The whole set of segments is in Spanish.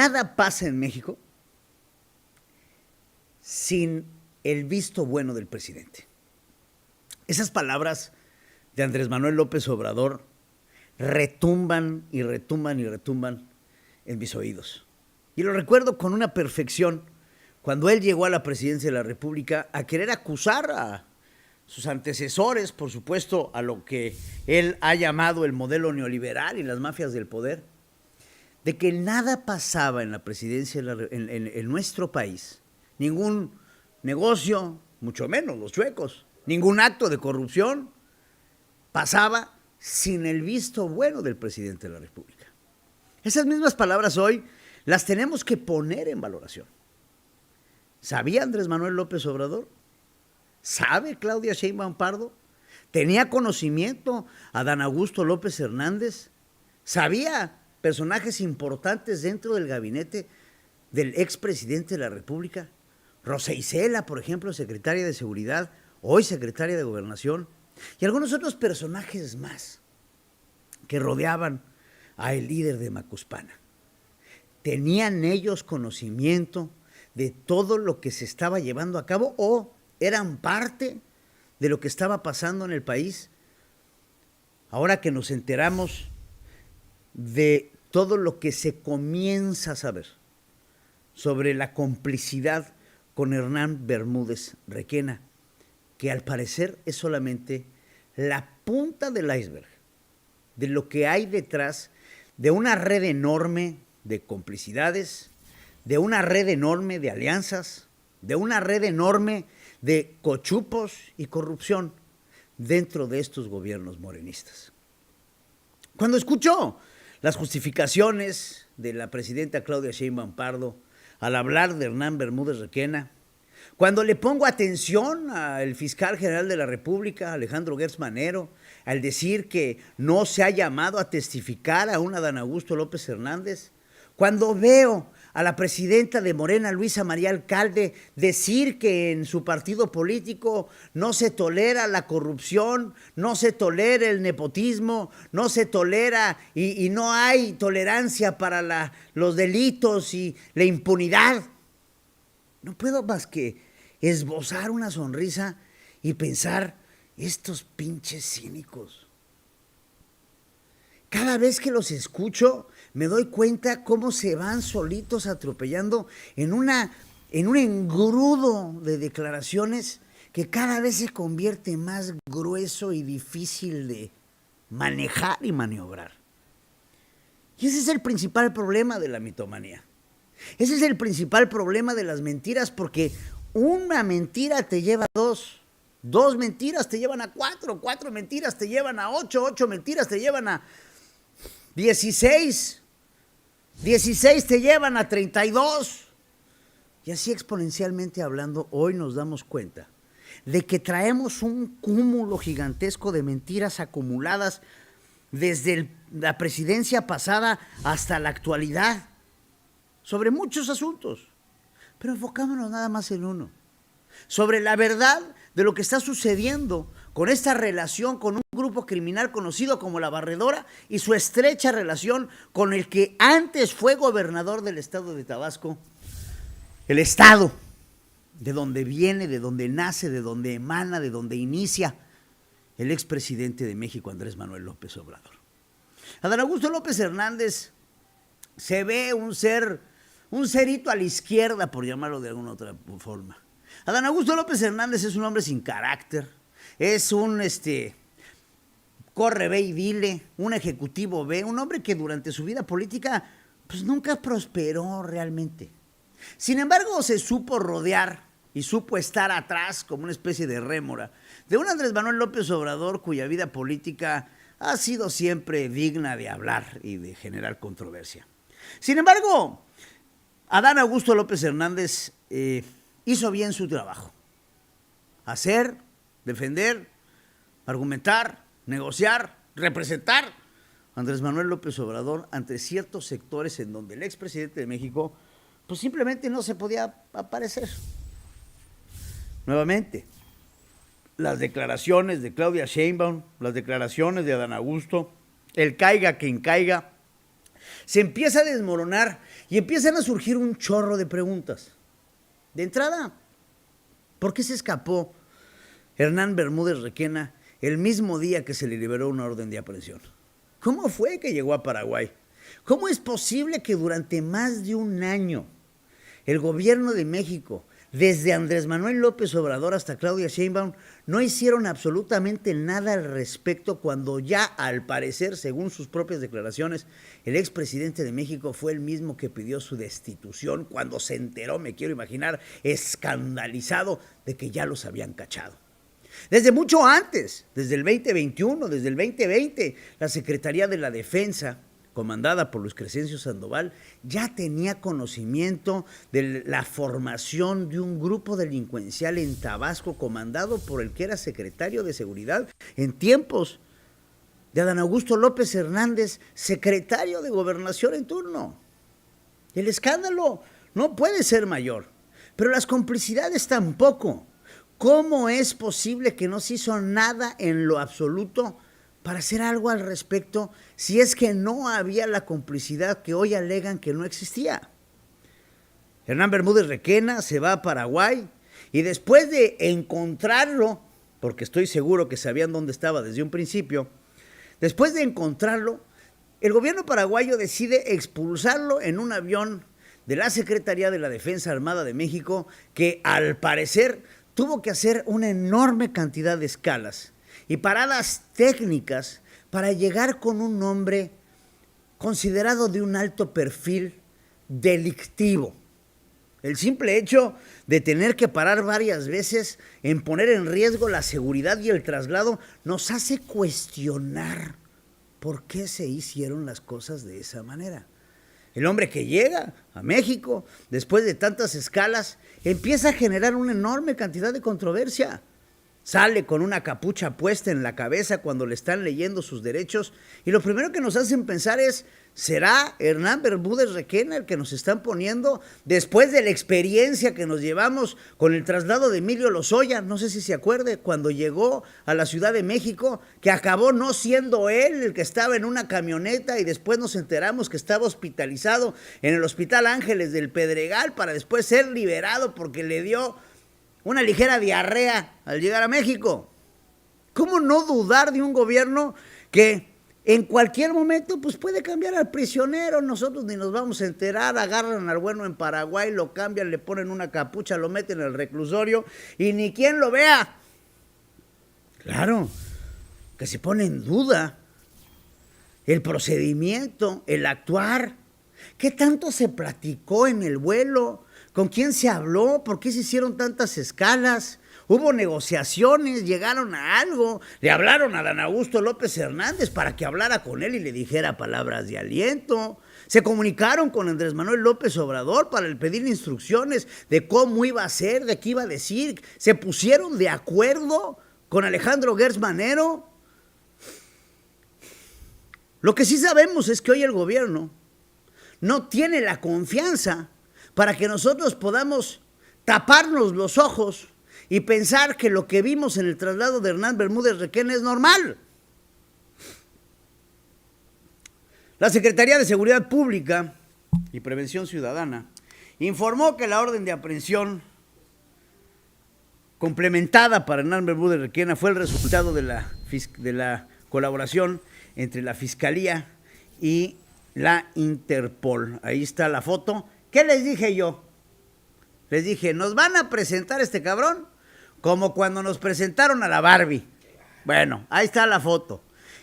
Nada pasa en México sin el visto bueno del presidente. Esas palabras de Andrés Manuel López Obrador retumban y retumban y retumban en mis oídos. Y lo recuerdo con una perfección cuando él llegó a la presidencia de la República a querer acusar a sus antecesores, por supuesto, a lo que él ha llamado el modelo neoliberal y las mafias del poder, de que nada pasaba en la presidencia en nuestro país, ningún negocio, mucho menos los chuecos, ningún acto de corrupción pasaba sin el visto bueno del presidente de la República. Esas mismas palabras hoy las tenemos que poner en valoración. ¿Sabía Andrés Manuel López Obrador? ¿Sabe Claudia Sheinbaum Pardo? ¿Tenía conocimiento Adán Augusto López Hernández? ¿Sabía personajes importantes dentro del gabinete del expresidente de la República? Rosa Isela, por ejemplo, secretaria de Seguridad, hoy secretaria de Gobernación, y algunos otros personajes más que rodeaban al líder de Macuspana. ¿Tenían ellos conocimiento de todo lo que se estaba llevando a cabo o eran parte de lo que estaba pasando en el país? Ahora que nos enteramos de todo lo que se comienza a saber sobre la complicidad con Hernán Bermúdez Requena, que al parecer es solamente la punta del iceberg de lo que hay detrás de una red enorme de complicidades, de una red enorme de alianzas, de una red enorme de cochupos y corrupción dentro de estos gobiernos morenistas. Cuando escucho las justificaciones de la presidenta Claudia Sheinbaum Pardo al hablar de Hernán Bermúdez Requena, cuando le pongo atención al fiscal general de la República, Alejandro Gertz Manero, al decir que no se ha llamado a testificar a un Adán Augusto López Hernández, cuando veo a la presidenta de Morena, Luisa María Alcalde, decir que en su partido político no se tolera la corrupción, no se tolera el nepotismo, no se tolera y no hay tolerancia para los delitos y la impunidad, no puedo más que esbozar una sonrisa y pensar, estos pinches cínicos. Cada vez que los escucho, me doy cuenta cómo se van solitos atropellando en un engrudo de declaraciones que cada vez se convierte más grueso y difícil de manejar y maniobrar. Y ese es el principal problema de la mitomanía. Ese es el principal problema de las mentiras, porque una mentira te lleva a dos mentiras te llevan a cuatro mentiras te llevan a ocho mentiras te llevan a 16 te llevan a 32. Y así exponencialmente hablando, hoy nos damos cuenta de que traemos un cúmulo gigantesco de mentiras acumuladas desde la presidencia pasada hasta la actualidad, sobre muchos asuntos, pero enfocámonos nada más en uno, sobre la verdad de lo que está sucediendo con esta relación con un grupo criminal conocido como La Barredora y su estrecha relación con el que antes fue gobernador del estado de Tabasco, el estado de donde viene, de donde nace, de donde emana, de donde inicia el expresidente de México, Andrés Manuel López Obrador. Adán Augusto López Hernández se ve un cerito a la izquierda, por llamarlo de alguna otra forma. Adán Augusto López Hernández es un hombre sin carácter, es un corre, ve y dile, un ejecutivo ve, un hombre que durante su vida política pues nunca prosperó realmente. Sin embargo, se supo rodear y supo estar atrás como una especie de rémora de un Andrés Manuel López Obrador cuya vida política ha sido siempre digna de hablar y de generar controversia. Sin embargo, Adán Augusto López Hernández hizo bien su trabajo. Hacer, defender, argumentar, negociar, representar a Andrés Manuel López Obrador ante ciertos sectores en donde el expresidente de México pues simplemente no se podía aparecer. Nuevamente, las declaraciones de Claudia Sheinbaum, las declaraciones de Adán Augusto, el caiga quien caiga, se empieza a desmoronar y empiezan a surgir un chorro de preguntas. De entrada, ¿por qué se escapó Hernán Bermúdez Requena el mismo día que se le liberó una orden de aprehensión? ¿Cómo fue que llegó a Paraguay? ¿Cómo es posible que durante más de un año el gobierno de México, desde Andrés Manuel López Obrador hasta Claudia Sheinbaum, no hicieron absolutamente nada al respecto cuando ya, al parecer, según sus propias declaraciones, el expresidente de México fue el mismo que pidió su destitución cuando se enteró, me quiero imaginar, escandalizado de que ya los habían cachado? Desde mucho antes, desde el 2021, desde el 2020, la Secretaría de la Defensa, comandada por Luis Crescencio Sandoval, ya tenía conocimiento de la formación de un grupo delincuencial en Tabasco comandado por el que era secretario de Seguridad en tiempos de Adán Augusto López Hernández, secretario de Gobernación en turno. El escándalo no puede ser mayor, pero las complicidades tampoco. ¿Cómo es posible que no se hizo nada en lo absoluto para hacer algo al respecto si es que no había la complicidad que hoy alegan que no existía? Hernán Bermúdez Requena se va a Paraguay y después de encontrarlo, porque estoy seguro que sabían dónde estaba desde un principio, después de encontrarlo, el gobierno paraguayo decide expulsarlo en un avión de la Secretaría de la Defensa Armada de México que al parecer tuvo que hacer una enorme cantidad de escalas y paradas técnicas para llegar con un hombre considerado de un alto perfil delictivo. El simple hecho de tener que parar varias veces en poner en riesgo la seguridad y el traslado nos hace cuestionar por qué se hicieron las cosas de esa manera. El hombre que llega a México después de tantas escalas empieza a generar una enorme cantidad de controversia. Sale con una capucha puesta en la cabeza cuando le están leyendo sus derechos y lo primero que nos hacen pensar es, ¿será Hernán Bermúdez Requena el que nos están poniendo después de la experiencia que nos llevamos con el traslado de Emilio Lozoya? No sé si se acuerde, cuando llegó a la Ciudad de México, que acabó no siendo él el que estaba en una camioneta y después nos enteramos que estaba hospitalizado en el Hospital Ángeles del Pedregal para después ser liberado porque le dio una ligera diarrea al llegar a México. ¿Cómo no dudar de un gobierno que en cualquier momento pues puede cambiar al prisionero? Nosotros ni nos vamos a enterar, agarran al bueno en Paraguay, lo cambian, le ponen una capucha, lo meten en el reclusorio y ni quien lo vea. Claro, que se pone en duda el procedimiento, el actuar. ¿Qué tanto se platicó en el vuelo? ¿Con quién se habló? ¿Por qué se hicieron tantas escalas? ¿Hubo negociaciones? ¿Llegaron a algo? ¿Le hablaron a Adán Augusto López Hernández para que hablara con él y le dijera palabras de aliento? ¿Se comunicaron con Andrés Manuel López Obrador para pedir instrucciones de cómo iba a ser, de qué iba a decir? ¿Se pusieron de acuerdo con Alejandro Gertz Manero? Lo que sí sabemos es que hoy el gobierno no tiene la confianza para que nosotros podamos taparnos los ojos y pensar que lo que vimos en el traslado de Hernán Bermúdez Requena es normal. La Secretaría de Seguridad Pública y Prevención Ciudadana informó que la orden de aprehensión complementada para Hernán Bermúdez Requena fue el resultado de la colaboración entre la Fiscalía y la Interpol. Ahí está la foto. ¿Qué les dije yo? Les dije, nos van a presentar a este cabrón como cuando nos presentaron a la Barbie. Bueno, ahí está la foto.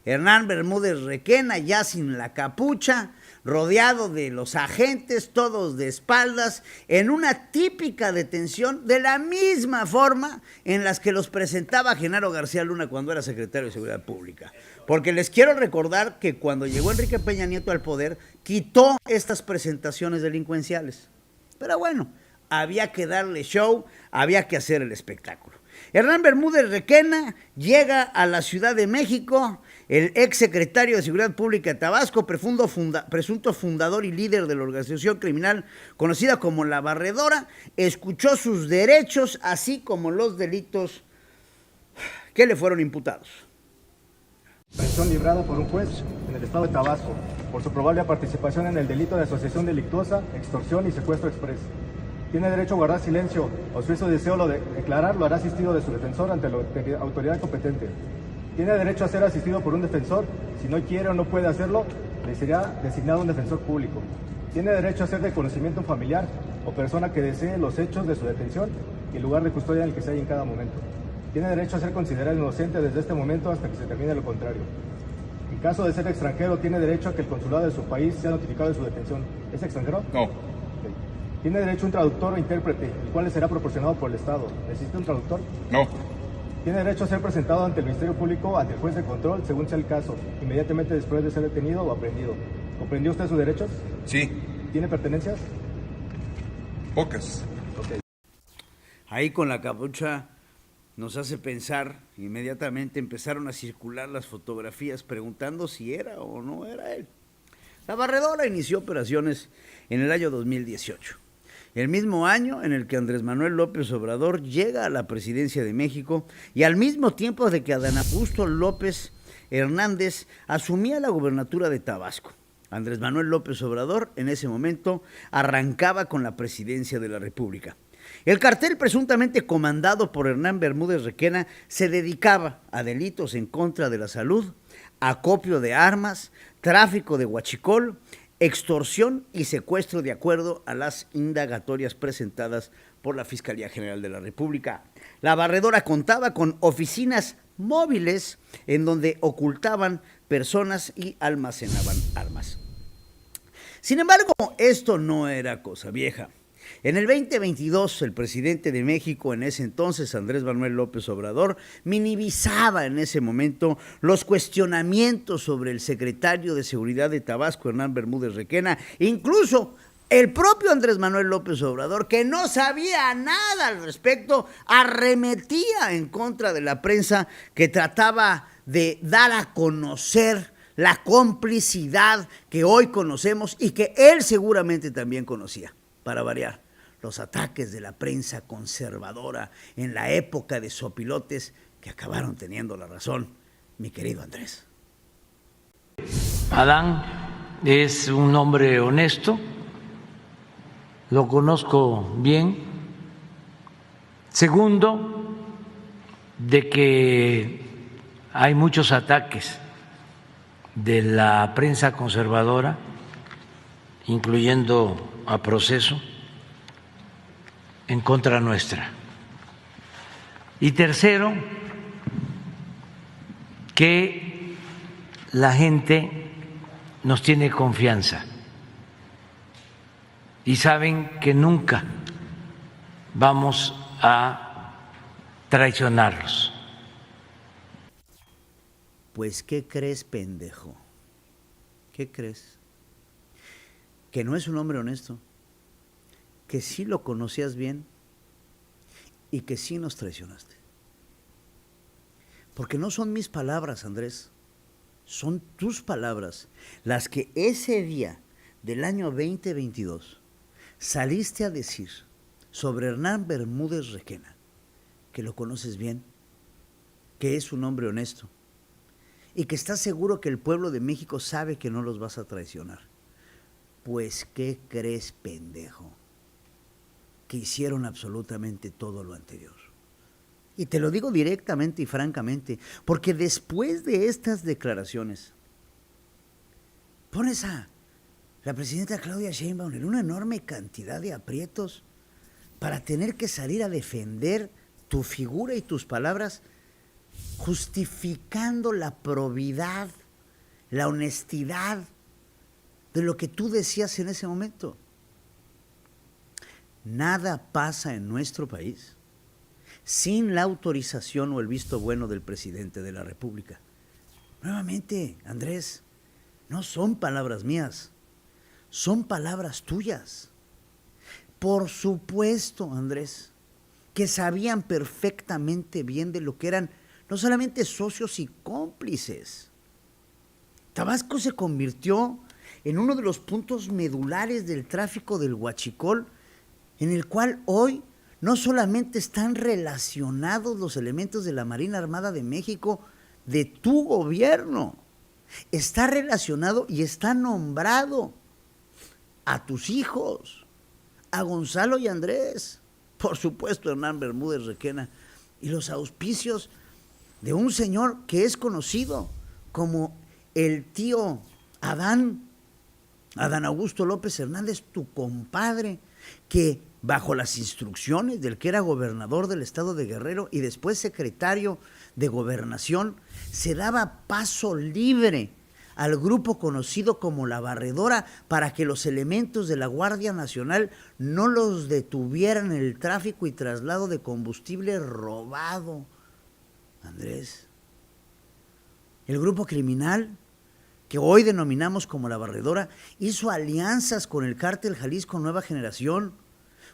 Hernán Bermúdez Requena ya sin la capucha, rodeado de los agentes, todos de espaldas, en una típica detención de la misma forma en las que los presentaba Genaro García Luna cuando era secretario de Seguridad Pública. Porque les quiero recordar que cuando llegó Enrique Peña Nieto al poder, quitó estas presentaciones delincuenciales. Pero bueno, había que darle show, había que hacer el espectáculo. Hernán Bermúdez Requena llega a la Ciudad de México, el exsecretario de Seguridad Pública de Tabasco, presunto fundador y líder de la organización criminal conocida como La Barredora, escuchó sus derechos, así como los delitos que le fueron imputados. Prisión librada por un juez en el estado de Tabasco. por su probable participación en el delito de asociación delictuosa, extorsión y secuestro exprés. Tiene derecho a guardar silencio o si es su deseo lo de declarar, lo hará asistido de su defensor ante la autoridad competente. Tiene derecho a ser asistido por un defensor. Si no quiere o no puede hacerlo, le será designado un defensor público. Tiene derecho a ser de conocimiento un familiar o persona que desee los hechos de su detención y el lugar de custodia en el que se halla en cada momento. Tiene derecho a ser considerado inocente desde este momento hasta que se termine lo contrario. En caso de ser extranjero, tiene derecho a que el consulado de su país sea notificado de su detención. ¿Es extranjero? No. Okay. Tiene derecho a un traductor o intérprete, el cual le será proporcionado por el Estado. ¿Necesita un traductor? No. Tiene derecho a ser presentado ante el Ministerio Público, ante el juez de control, según sea el caso, inmediatamente después de ser detenido o aprehendido. ¿Comprendió usted sus derechos? Sí. ¿Tiene pertenencias? Pocas. Ok. Ahí con la capucha nos hace pensar, inmediatamente empezaron a circular las fotografías preguntando si era o no era él. La barredora inició operaciones en el año 2018, el mismo año en el que Andrés Manuel López Obrador llega a la presidencia de México y al mismo tiempo de que Adán Augusto López Hernández asumía la gubernatura de Tabasco. Andrés Manuel López Obrador en ese momento arrancaba con la presidencia de la República. El cartel presuntamente comandado por Hernán Bermúdez Requena se dedicaba a delitos en contra de la salud, acopio de armas, tráfico de huachicol, extorsión y secuestro de acuerdo a las indagatorias presentadas por la Fiscalía General de la República. La barredora contaba con oficinas móviles en donde ocultaban personas y almacenaban armas. Sin embargo, esto no era cosa vieja. En el 2022, el presidente de México, en ese entonces, Andrés Manuel López Obrador, minimizaba en ese momento los cuestionamientos sobre el secretario de Seguridad de Tabasco, Hernán Bermúdez Requena, incluso el propio Andrés Manuel López Obrador, que no sabía nada al respecto, arremetía en contra de la prensa que trataba de dar a conocer la complicidad que hoy conocemos y que él seguramente también conocía, para variar. Los ataques de la prensa conservadora en la época de sopilotes que acabaron teniendo la razón, mi querido Andrés. Adán es un hombre honesto, lo conozco bien. Segundo, de que hay muchos ataques de la prensa conservadora, incluyendo a Proceso, en contra nuestra. Y tercero, que la gente nos tiene confianza y saben que nunca vamos a traicionarlos. Pues, ¿qué crees, pendejo? ¿Qué crees? Que no es un hombre honesto, que sí lo conocías bien y que sí nos traicionaste. Porque no son mis palabras, Andrés, son tus palabras las que ese día del año 2022 saliste a decir sobre Hernán Bermúdez Requena, que lo conoces bien, que es un hombre honesto y que estás seguro que el pueblo de México sabe que no los vas a traicionar. Pues, ¿qué crees, pendejo? Que hicieron absolutamente todo lo anterior. Y te lo digo directamente y francamente, porque después de estas declaraciones, pones a la presidenta Claudia Sheinbaum en una enorme cantidad de aprietos para tener que salir a defender tu figura y tus palabras, justificando la probidad, la honestidad de lo que tú decías en ese momento. Nada pasa en nuestro país sin la autorización o el visto bueno del presidente de la República. Nuevamente, Andrés, no son palabras mías, son palabras tuyas. Por supuesto, Andrés, que sabían perfectamente bien de lo que eran no solamente socios y cómplices. Tabasco se convirtió en uno de los puntos medulares del tráfico del huachicol, en el cual hoy no solamente están relacionados los elementos de la Marina Armada de México, de tu gobierno, está relacionado y está nombrado a tus hijos, a Gonzalo y Andrés, por supuesto Hernán Bermúdez Requena, y los auspicios de un señor que es conocido como el tío Adán Augusto López Hernández, tu compadre, que bajo las instrucciones del que era gobernador del estado de Guerrero y después secretario de Gobernación, se daba paso libre al grupo conocido como La Barredora para que los elementos de la Guardia Nacional no los detuvieran en el tráfico y traslado de combustible robado. Andrés, el grupo criminal que hoy denominamos como La Barredora hizo alianzas con el cártel Jalisco Nueva Generación,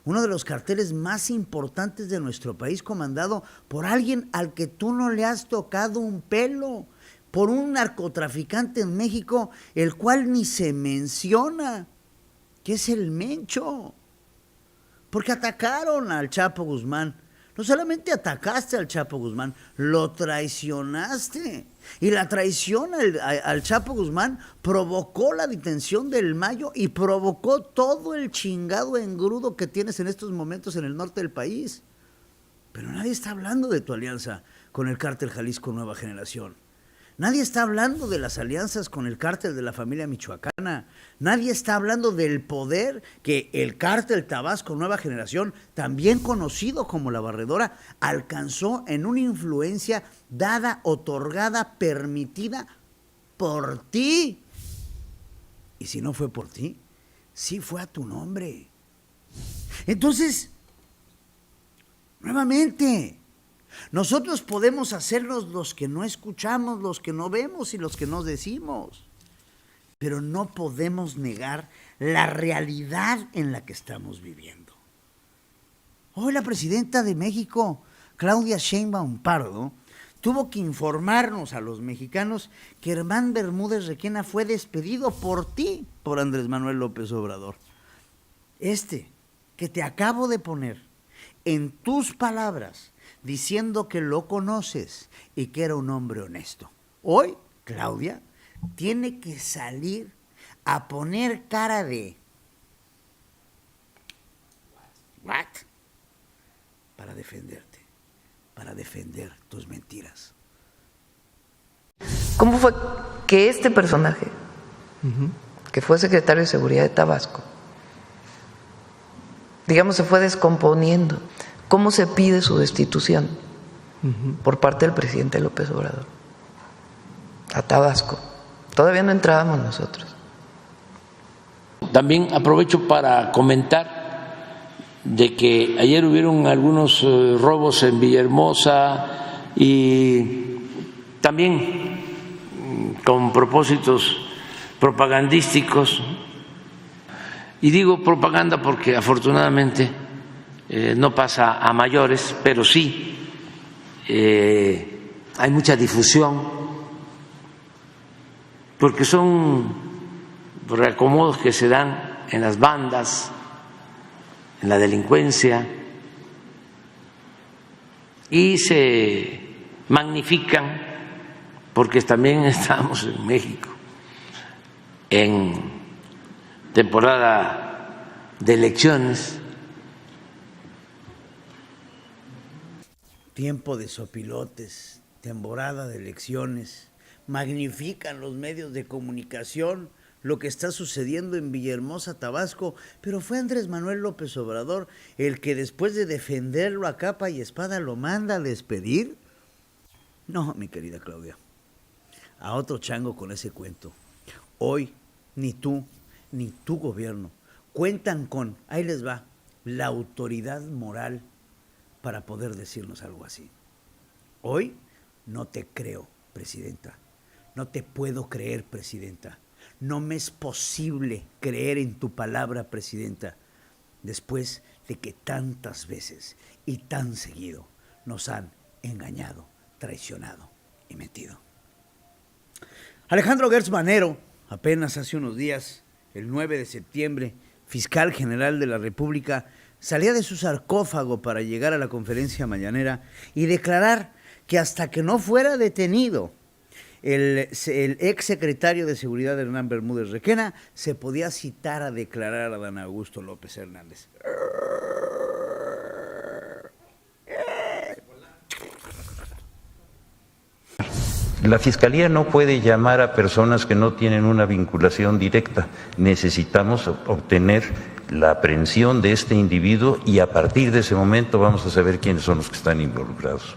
uno de los carteles más importantes de nuestro país, comandado por alguien al que tú no le has tocado un pelo, por un narcotraficante en México, el cual ni se menciona, que es el Mencho. Porque atacaron al Chapo Guzmán. No solamente atacaste al Chapo Guzmán, lo traicionaste. Y la traición al Chapo Guzmán provocó la detención del Mayo y provocó todo el chingado engrudo que tienes en estos momentos en el norte del país. Pero nadie está hablando de tu alianza con el cártel Jalisco Nueva Generación. Nadie está hablando de las alianzas con el cártel de la familia michoacana. Nadie está hablando del poder que el cártel Tabasco Nueva Generación, también conocido como La Barredora, alcanzó en una influencia dada, otorgada, permitida por ti. Y si no fue por ti, sí fue a tu nombre. Entonces, nuevamente, nosotros podemos hacernos los que no escuchamos, los que no vemos y los que no decimos, pero no podemos negar la realidad en la que estamos viviendo. Hoy la presidenta de México, Claudia Sheinbaum Pardo, tuvo que informarnos a los mexicanos que Hernán Bermúdez Requena fue despedido por ti, por Andrés Manuel López Obrador. Que te acabo de poner en tus palabras, diciendo que lo conoces y que era un hombre honesto. Hoy, Claudia tiene que salir a poner cara de ¿what? Para defenderte, para defender tus mentiras. ¿Cómo fue que este personaje, que fue secretario de Seguridad de Tabasco, digamos, se fue descomponiendo? ¿Cómo se pide su destitución por parte del presidente López Obrador a Tabasco? Todavía no entrábamos nosotros. También aprovecho para comentar de que ayer hubieron algunos robos en Villahermosa y también con propósitos propagandísticos. Y digo propaganda porque afortunadamente no pasa a mayores, pero sí hay mucha difusión, porque son reacomodos que se dan en las bandas, en la delincuencia, y se magnifican porque también estamos en México en temporada de elecciones. Tiempo de sopilotes, temporada de elecciones, magnifican los medios de comunicación lo que está sucediendo en Villahermosa, Tabasco, pero fue Andrés Manuel López Obrador el que después de defenderlo a capa y espada lo manda a despedir. No, mi querida Claudia, a otro chango con ese cuento. Hoy ni tú ni tu gobierno cuentan con, ahí les va, la autoridad moral para poder decirnos algo así. Hoy no te creo, presidenta. No te puedo creer, presidenta. No me es posible creer en tu palabra, presidenta, después de que tantas veces y tan seguido nos han engañado, traicionado y mentido. Alejandro Gertz Manero, apenas hace unos días, el 9 de septiembre, fiscal general de la República, salía de su sarcófago para llegar a la conferencia mañanera y declarar que hasta que no fuera detenido el ex secretario de Seguridad Hernán Bermúdez Requena se podía citar a declarar a Dan Augusto López Hernández. La Fiscalía no puede llamar a personas que no tienen una vinculación directa. Necesitamos obtener la aprehensión de este individuo y a partir de ese momento vamos a saber quiénes son los que están involucrados.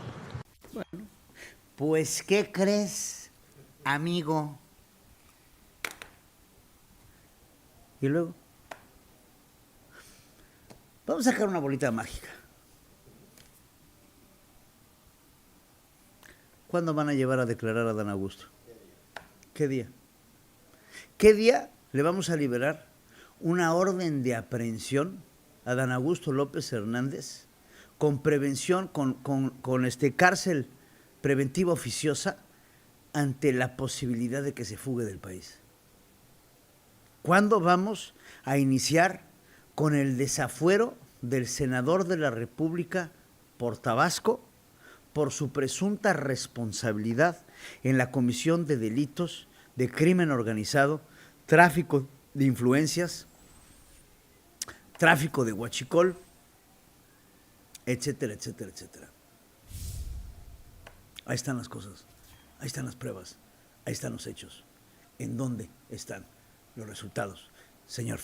Pues, ¿qué crees, amigo? Y luego, vamos a sacar una bolita mágica. ¿Cuándo van a llevar a declarar a Dan Augusto? ¿Qué día? ¿Qué día le vamos a liberar una orden de aprehensión a Dan Augusto López Hernández con prevención, con cárcel preventiva oficiosa ante la posibilidad de que se fugue del país? ¿Cuándo vamos a iniciar con el desafuero del senador de la República por Tabasco por su presunta responsabilidad en la comisión de delitos de crimen organizado, tráfico de influencias, tráfico de huachicol, etcétera, etcétera, etcétera? Ahí están las cosas, ahí están las pruebas, ahí están los hechos. ¿En dónde están los resultados, señor